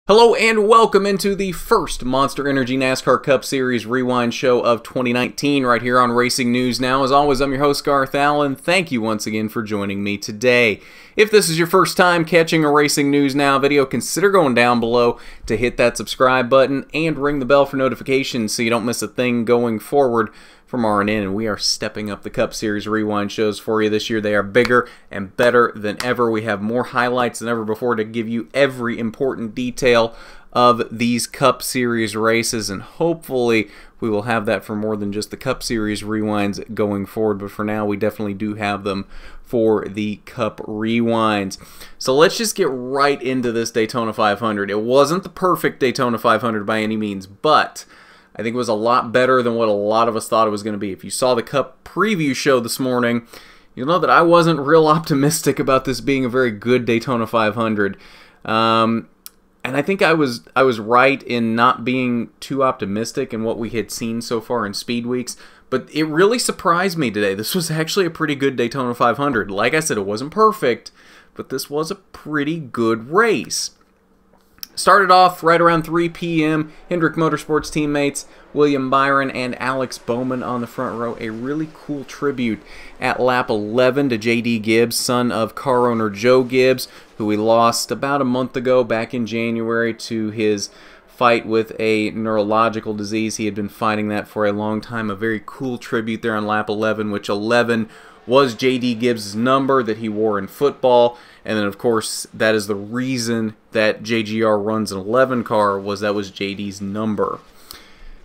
Hello and welcome into the first Monster Energy NASCAR Cup Series Rewind show of 2019 right here on Racing News Now. As always, I'm your host, Garth Allen. Thank you once again for joining me today. If this is your first time catching a Racing News Now video, consider going down below to hit that subscribe button and ring the bell for notifications so you don't miss a thing going forward from RNN. And we are stepping up the Cup Series Rewind shows for you this year. They are bigger and better than ever. We have more highlights than ever before to give you every important detail of these Cup Series races, and hopefully we will have that for more than just the Cup Series Rewinds going forward, but for now we definitely do have them for the Cup Rewinds. So let's just get right into this Daytona 500. It wasn't the perfect Daytona 500 by any means, but I think it was a lot better than what a lot of us thought it was going to be. If you saw the Cup preview show this morning, you'll know that I wasn't real optimistic about this being a very good Daytona 500. And I think I was right in not being too optimistic in what we had seen so far in Speed Weeks, but it really surprised me today. This was actually a pretty good Daytona 500. Like I said, it wasn't perfect, but this was a pretty good race. Started off right around 3 p.m. Hendrick Motorsports teammates William Byron and Alex Bowman on the front row. A really cool tribute at lap 11 to J.D. Gibbs, son of car owner Joe Gibbs, who we lost about a month ago back in January to his fight with a neurological disease. He had been fighting that for a long time. A very cool tribute there on lap 11, which 11 was J.D. Gibbs' number that he wore in football. And then, of course, that is the reason that JGR runs an 11 car, that was JD's number.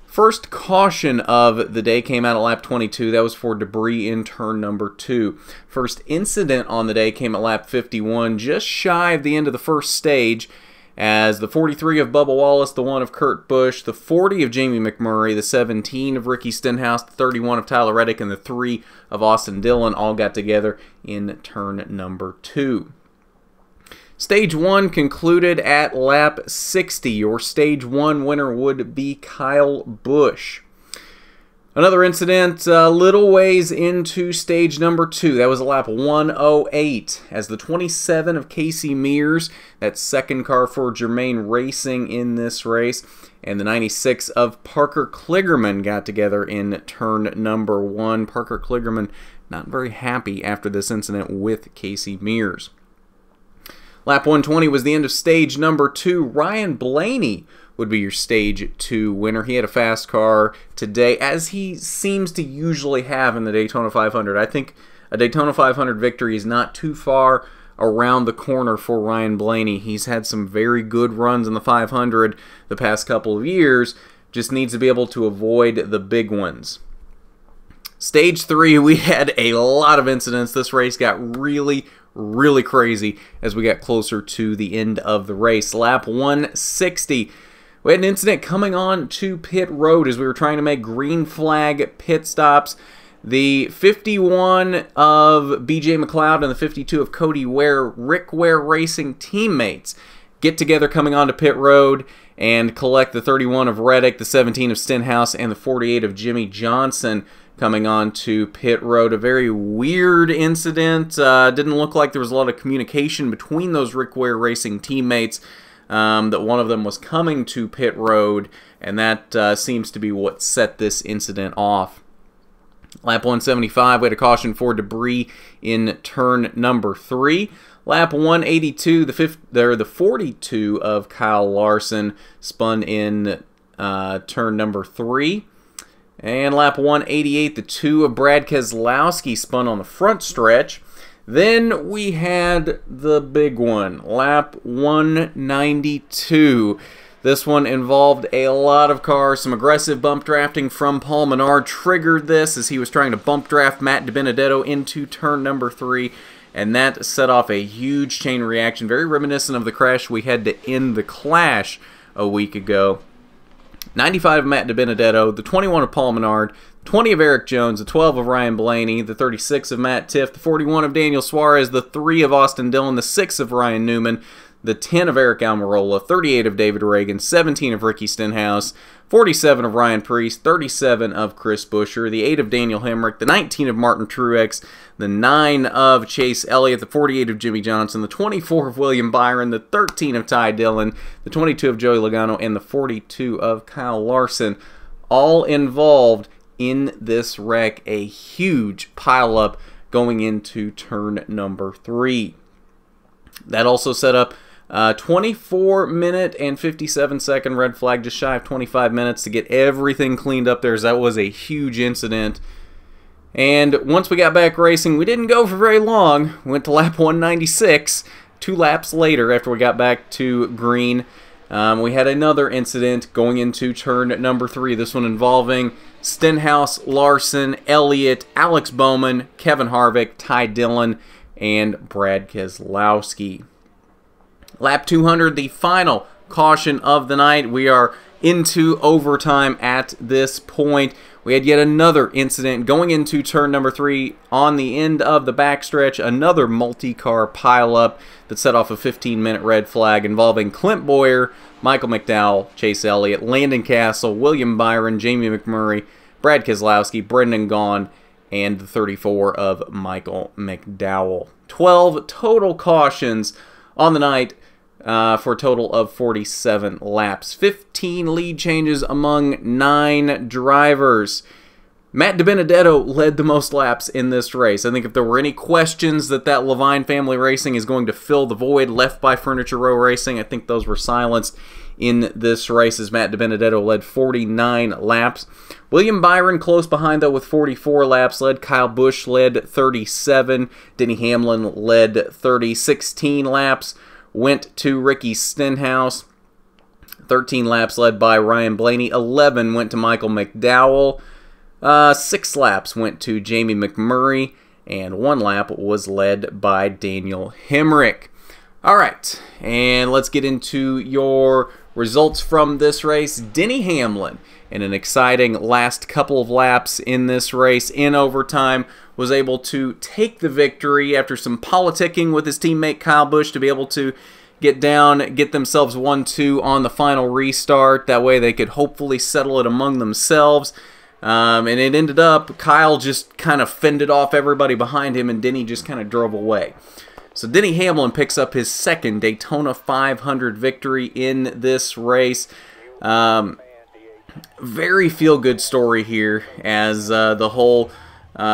First caution of the day came out at lap 22. That was for debris in turn number 2. First incident on the day came at lap 51, just shy of the end of the first stage, as the 43 of Bubba Wallace, the 1 of Kurt Busch, the 40 of Jamie McMurray, the 17 of Ricky Stenhouse, the 31 of Tyler Reddick, and the 3 of Austin Dillon all got together in turn number 2. Stage 1 concluded at lap 60. Your Stage 1 winner would be Kyle Busch. Another incident a little ways into stage number 2. That was lap 108 as the 27 of Casey Mears, that second car for Germain Racing in this race, and the 96 of Parker Kligerman got together in turn number 1. Parker Kligerman not very happy after this incident with Casey Mears. Lap 120 was the end of stage number 2. Ryan Blaney would be your stage 2 winner. He had a fast car today, as he seems to usually have in the Daytona 500. I think a Daytona 500 victory is not too far around the corner for Ryan Blaney. He's had some very good runs in the 500 the past couple of years, just needs to be able to avoid the big ones. Stage 3, we had a lot of incidents. This race got really crazy as we got closer to the end of the race. Lap 160, we had an incident coming on to pit road as we were trying to make green flag pit stops. The 51 of BJ McLeod and the 52 of Cody Ware, Rick Ware Racing teammates, get together coming onto pit road and collect the 31 of Reddick, the 17 of Stenhouse, and the 48 of Jimmy Johnson coming on to pit road. A very weird incident. Didn't look like there was a lot of communication between those Rick Ware Racing teammates, that one of them was coming to pit road, and that seems to be what set this incident off. Lap 175, we had a caution for debris in turn number 3. Lap 182, the 42 of Kyle Larson spun in turn number 3. And lap 188, the 2 of Brad Keselowski spun on the front stretch. Then we had the big one, lap 192. This one involved a lot of cars. Some aggressive bump drafting from Paul Menard triggered this as he was trying to bump draft Matt DiBenedetto into turn number 3. And that set off a huge chain reaction, very reminiscent of the crash we had to end the Clash a week ago. 95 of Matt DiBenedetto, the 21 of Paul Menard, 20 of Erik Jones, the 12 of Ryan Blaney, the 36 of Matt Tiff, the 41 of Daniel Suarez, the 3 of Austin Dillon, the 6 of Ryan Newman, the 10 of Eric Almirola, 38 of David Reagan, 17 of Ricky Stenhouse, 47 of Ryan Preece, 37 of Chris Buescher, the 8 of Daniel Hemrick, the 19 of Martin Truex, the 9 of Chase Elliott, the 48 of Jimmy Johnson, the 24 of William Byron, the 13 of Ty Dillon, the 22 of Joey Logano, and the 42 of Kyle Larson, all involved in this wreck. A huge pileup going into turn number 3. That also set up 24-minute and 57-second red flag, just shy of 25 minutes to get everything cleaned up there, as that was a huge incident. And once we got back racing, we didn't go for very long. We went to lap 196. 2 laps later, after we got back to green, we had another incident going into turn number 3. This one involving Stenhouse, Larson, Elliott, Alex Bowman, Kevin Harvick, Ty Dillon, and Brad Keselowski. Lap 200, the final caution of the night. We are into overtime at this point. We had yet another incident going into turn number 3 on the end of the backstretch. Another multi-car pileup that set off a 15-minute red flag involving Clint Bowyer, Michael McDowell, Chase Elliott, Landon Castle, William Byron, Jamie McMurray, Brad Keselowski, Brendan Gaughan, and the 34 of Michael McDowell. 12 total cautions on the night for a total of 47 laps. 15 lead changes among 9 drivers. Matt DiBenedetto led the most laps in this race. I think if there were any questions that Levine Family Racing is going to fill the void left by Furniture Row Racing, I think those were silenced in this race, as Matt DiBenedetto led 49 laps. William Byron close behind, though, with 44 laps led. Kyle Busch led 37. Denny Hamlin led 30. 16 laps went to Ricky Stenhouse. 13 laps led by Ryan Blaney. 11 went to Michael McDowell. 6 laps went to Jamie McMurray. And 1 lap was led by Daniel Hemrick. All right, and let's get into your results from this race. Denny Hamlin, in an exciting last couple of laps in this race in overtime, was able to take the victory after some politicking with his teammate Kyle Busch to be able to get themselves 1-2 on the final restart. That way they could hopefully settle it among themselves. And it ended up Kyle just kind of fended off everybody behind him, and Denny just kind of drove away. So Denny Hamlin picks up his second Daytona 500 victory in this race. Very feel-good story here, as the whole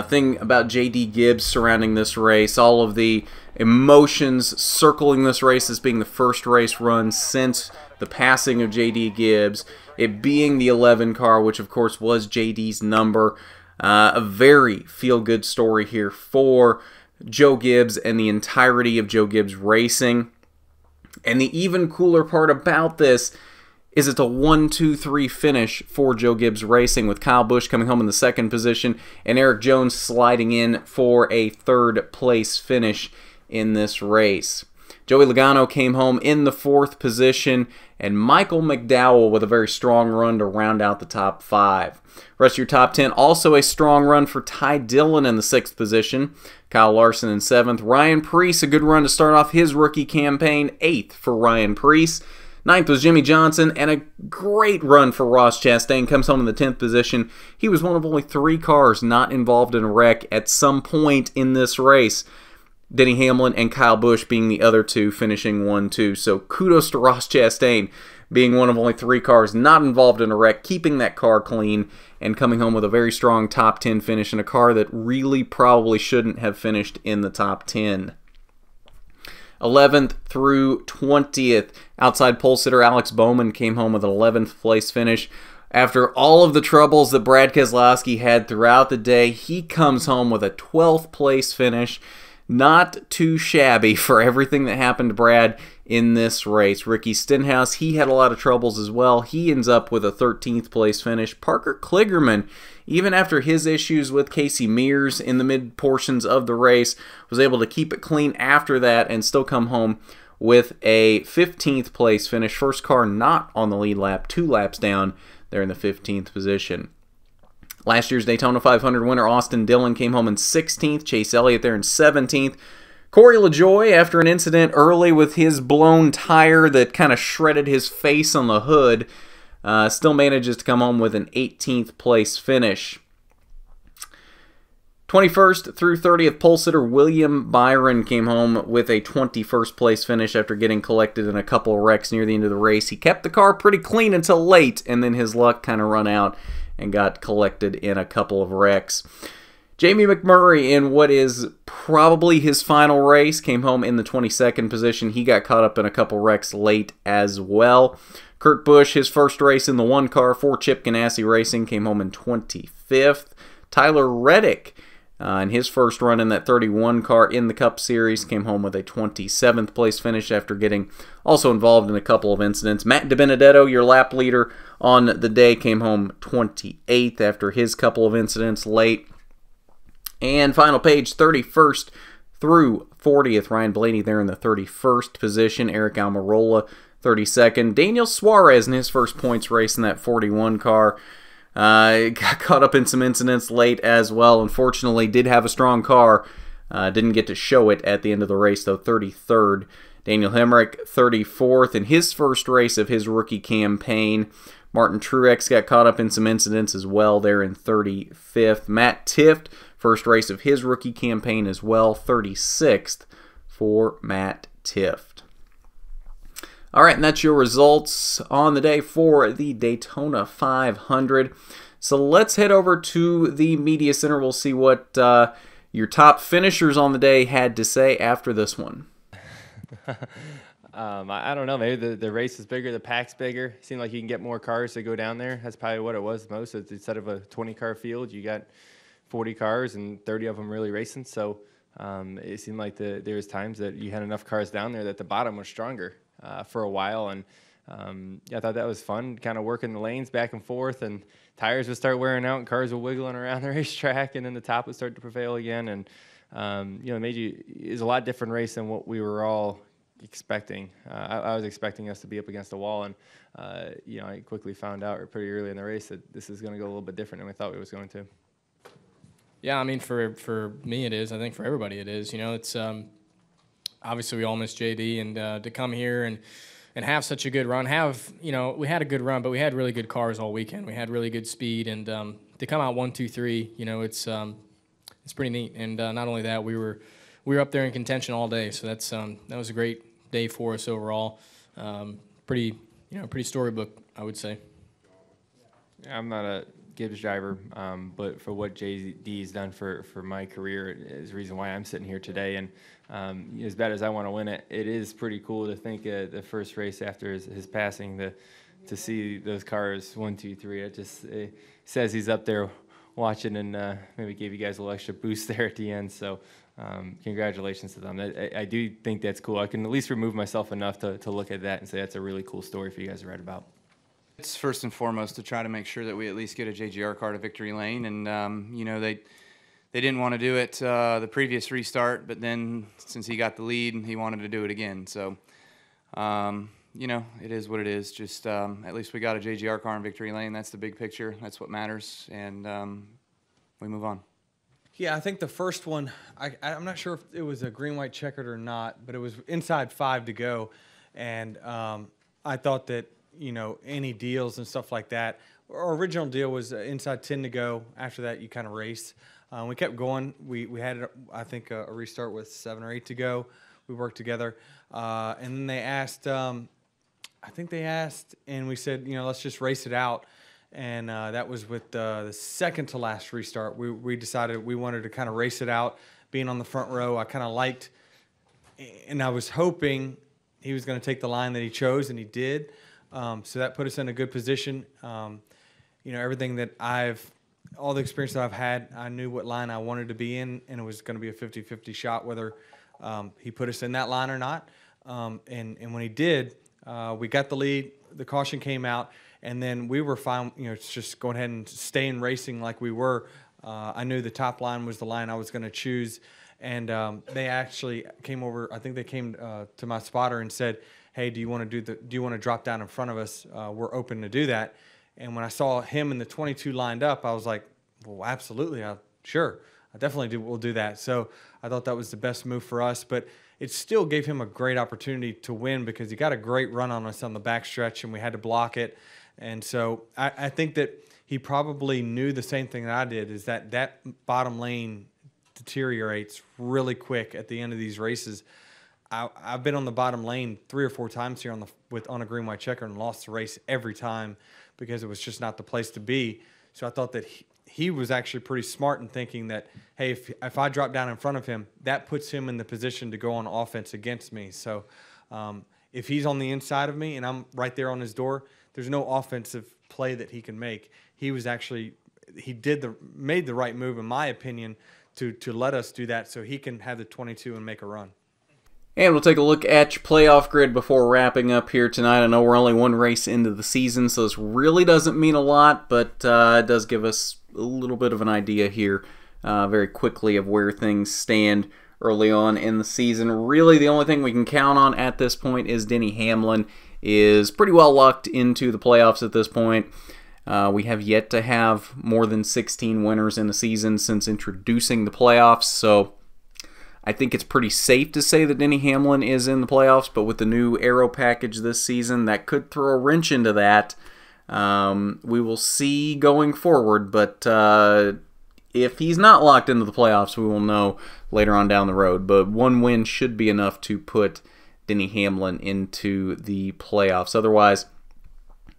thing about J.D. Gibbs surrounding this race, all of the emotions circling this race as being the first race run since the passing of J.D. Gibbs, it being the 11 car, which of course was J.D.'s number. A very feel-good story here for Joe Gibbs and the entirety of Joe Gibbs Racing. And the even cooler part about this is it's a 1-2-3 finish for Joe Gibbs Racing, with Kyle Busch coming home in the 2nd position and Erik Jones sliding in for a 3rd place finish in this race. Joey Logano came home in the 4th position, and Michael McDowell with a very strong run to round out the top 5. Rest of your top 10, also a strong run for Ty Dillon in the 6th position. Kyle Larson in 7th. Ryan Preece, a good run to start off his rookie campaign, 8th for Ryan Preece. 9th was Jimmy Johnson, and a great run for Ross Chastain. Comes home in the 10th position. He was one of only 3 cars not involved in a wreck at some point in this race. Denny Hamlin and Kyle Busch being the other 2, finishing 1-2. So kudos to Ross Chastain, being one of only 3 cars not involved in a wreck, keeping that car clean, and coming home with a very strong top 10 finish in a car that really probably shouldn't have finished in the top 10. 11th through 20th, outside pole sitter Alex Bowman came home with an 11th place finish. After all of the troubles that Brad Keselowski had throughout the day, he comes home with a 12th place finish. Not too shabby for everything that happened to Brad in this race. Ricky Stenhouse, he had a lot of troubles as well. He ends up with a 13th place finish. Parker Kligerman, even after his issues with Casey Mears in the mid portions of the race, was able to keep it clean after that and still come home with a 15th place finish. First car not on the lead lap, 2 laps down there in the 15th position. Last year's Daytona 500 winner Austin Dillon came home in 16th. Chase Elliott there in 17th. Corey LaJoie, after an incident early with his blown tire that kind of shredded his face on the hood, still manages to come home with an 18th place finish. 21st through 30th pole sitter William Byron came home with a 21st place finish after getting collected in a couple of wrecks near the end of the race. He kept the car pretty clean until late, and then his luck kind of run out and got collected in a couple of wrecks. Jamie McMurray, in what is probably his final race, came home in the 22nd position. He got caught up in a couple wrecks late as well. Kurt Busch, his first race in the one car for Chip Ganassi Racing, came home in 25th. Tyler Reddick, in his first run in that 31 car in the Cup Series, came home with a 27th place finish after getting also involved in a couple of incidents. Matt DiBenedetto, your lap leader on the day, came home 28th after his couple of incidents late. And final page, 31st through 40th. Ryan Blaney there in the 31st position. Eric Almirola, 32nd. Daniel Suarez in his first points race in that 41 car. Got caught up in some incidents late as well. Unfortunately, did have a strong car. Didn't get to show it at the end of the race, though. 33rd. Daniel Hemrick, 34th in his first race of his rookie campaign. Martin Truex got caught up in some incidents as well there in 35th. Matt Tifft, first race of his rookie campaign as well, 36th for Matt Tifft. All right, and that's your results on the day for the Daytona 500. So let's head over to the media center. We'll see what your top finishers on the day had to say after this one. I don't know. Maybe the race is bigger, the pack's bigger. Seemed like you can get more cars to go down there. That's probably what it was most. Instead of a 20-car field, you got 40 cars and 30 of them really racing. So it seemed like there was times that you had enough cars down there that the bottom was stronger for a while. And yeah, I thought that was fun, kind of working the lanes back and forth, and tires would start wearing out and cars were wiggling around the racetrack, and then the top would start to prevail again. And you know, it was a lot different race than what we were all expecting. I was expecting us to be up against the wall, and you know, I quickly found out pretty early in the race that this is going to go a little bit different than we thought we was going to. Yeah, I mean, for me it is. I think for everybody it is. You know, it's obviously we all miss JD, and to come here and have such a good run. You know, we had a good run, but we had really good cars all weekend. We had really good speed, and to come out 1, 2, 3, you know, it's pretty neat. And not only that, we were up there in contention all day. So that was a great day for us overall. Pretty storybook, I would say. Yeah, I'm not a Gibbs driver, but for what JD's done for my career is the reason why I'm sitting here today. And as bad as I want to win it, it is pretty cool to think the first race after his passing to see those cars 1, 2, 3. It says he's up there watching, and maybe gave you guys a little extra boost there at the end. So congratulations to them. I do think that's cool. I can at least remove myself enough to look at that and say that's a really cool story for you guys to write about. It's first and foremost to try to make sure that we at least get a JGR car to victory lane, and you know, they didn't want to do it the previous restart, but then since he got the lead, he wanted to do it again. So you know, it is what it is. Just at least we got a JGR car in victory lane. That's the big picture. That's what matters, and we move on. Yeah, I think the first one, I'm not sure if it was a green-white checkered or not, but it was inside 5 to go, and I thought that, you know, any deals and stuff like that. Our original deal was inside 10 to go. After that, you kind of race. We kept going. We had, I think, a restart with 7 or 8 to go. We worked together. And then they asked, I think they asked, and we said, you know, let's just race it out. And that was with the second to last restart. We decided we wanted to kind of race it out. Being on the front row, I kind of liked, and I was hoping he was going to take the line that he chose, and he did. So that put us in a good position. You know, everything that all the experience that I've had, I knew what line I wanted to be in, and it was going to be a 50-50 shot whether he put us in that line or not. And when he did, we got the lead. The caution came out, and then we were fine. You know, just going ahead and staying racing like we were. I knew the top line was the line I was going to choose, and they actually came over. I think they came to my spotter and said, hey, do you want to drop down in front of us? We're open to do that. And when I saw him and the 22 lined up, I was like, well, absolutely, sure. I definitely will do that. So I thought that was the best move for us, but it still gave him a great opportunity to win because he got a great run on us on the backstretch and we had to block it. And so I think that he probably knew the same thing that I did, is that bottom lane deteriorates really quick at the end of these races. I've been on the bottom lane 3 or 4 times here on a green white checker and lost the race every time because it was just not the place to be. So I thought that he was actually pretty smart in thinking that, hey, if I drop down in front of him, that puts him in the position to go on offense against me. So if he's on the inside of me and I'm right there on his door, there's no offensive play that he can make. He made the right move, in my opinion, to let us do that so he can have the 22 and make a run. And we'll take a look at your playoff grid before wrapping up here tonight. I know we're only 1 race into the season, so this really doesn't mean a lot, but it does give us a little bit of an idea here very quickly of where things stand early on in the season. Really, the only thing we can count on at this point is Denny Hamlin is pretty well locked into the playoffs at this point. We have yet to have more than 16 winners in a season since introducing the playoffs, so I think it's pretty safe to say that Denny Hamlin is in the playoffs, but with the new aero package this season, that could throw a wrench into that. We will see going forward, but if he's not locked into the playoffs, we will know later on down the road. But 1 win should be enough to put Denny Hamlin into the playoffs. Otherwise,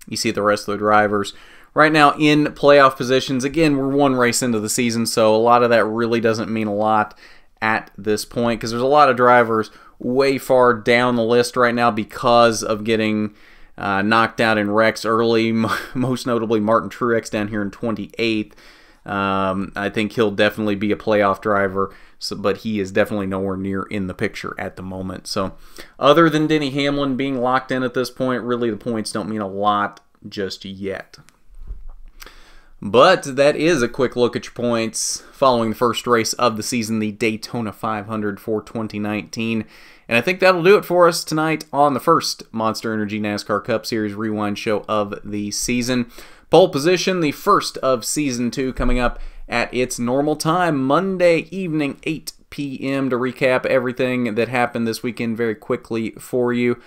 you see the rest of the drivers right now in playoff positions. Again, we're 1 race into the season, so a lot of that really doesn't mean a lot at this point because there's a lot of drivers way far down the list right now because of getting knocked out in wrecks early, most notably Martin Truex down here in 28th. I think he'll definitely be a playoff driver, but he is definitely nowhere near in the picture at the moment. So other than Denny Hamlin being locked in at this point, really the points don't mean a lot just yet. But that is a quick look at your points following the first race of the season, the Daytona 500 for 2019. And I think that'll do it for us tonight on the first Monster Energy NASCAR Cup Series Rewind show of the season. Pole position, the first of Season 2, coming up at its normal time, Monday evening, 8 p.m. to recap everything that happened this weekend very quickly for you.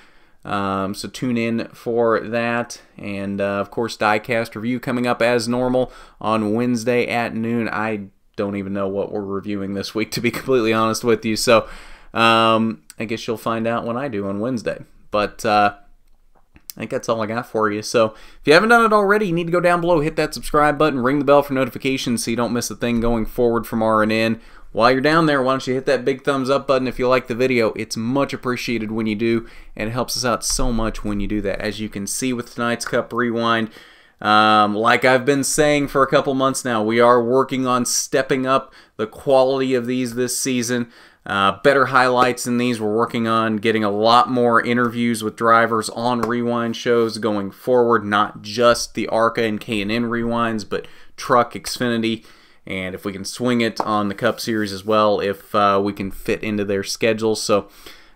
So tune in for that, and of course diecast review coming up as normal on Wednesday at noon. I don't even know what we're reviewing this week, to be completely honest with you, so I guess you'll find out when I do on Wednesday. But I think that's all I got for you. So if you haven't done it already, you need to go down below, hit that subscribe button, ring the bell for notifications so you don't miss a thing going forward from RNN. While you're down there, why don't you hit that big thumbs up button if you like the video. It's much appreciated when you do, and it helps us out so much when you do that. As you can see with tonight's Cup Rewind, like I've been saying for a couple months now, we are working on stepping up the quality of these this season. Better highlights in these. We're working on getting a lot more interviews with drivers on Rewind shows going forward, not just the ARCA and K&N Rewinds, but Truck, Xfinity, and if we can swing it on the Cup Series as well, if we can fit into their schedules. So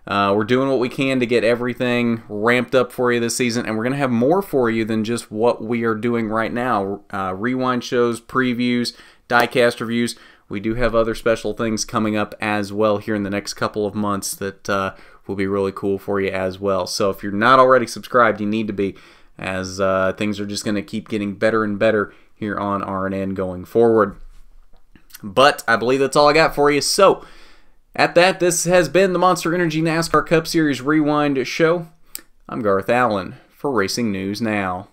we're doing what we can to get everything ramped up for you this season, and we're going to have more for you than just what we are doing right now. Rewind shows, previews, diecast reviews. We do have other special things coming up as well here in the next couple of months that will be really cool for you as well. So if you're not already subscribed, you need to be, as things are just going to keep getting better and better here on RNN going forward. But I believe that's all I got for you. So at that, this has been the Monster Energy NASCAR Cup Series Rewind show. I'm Garth Allen for Racing News Now.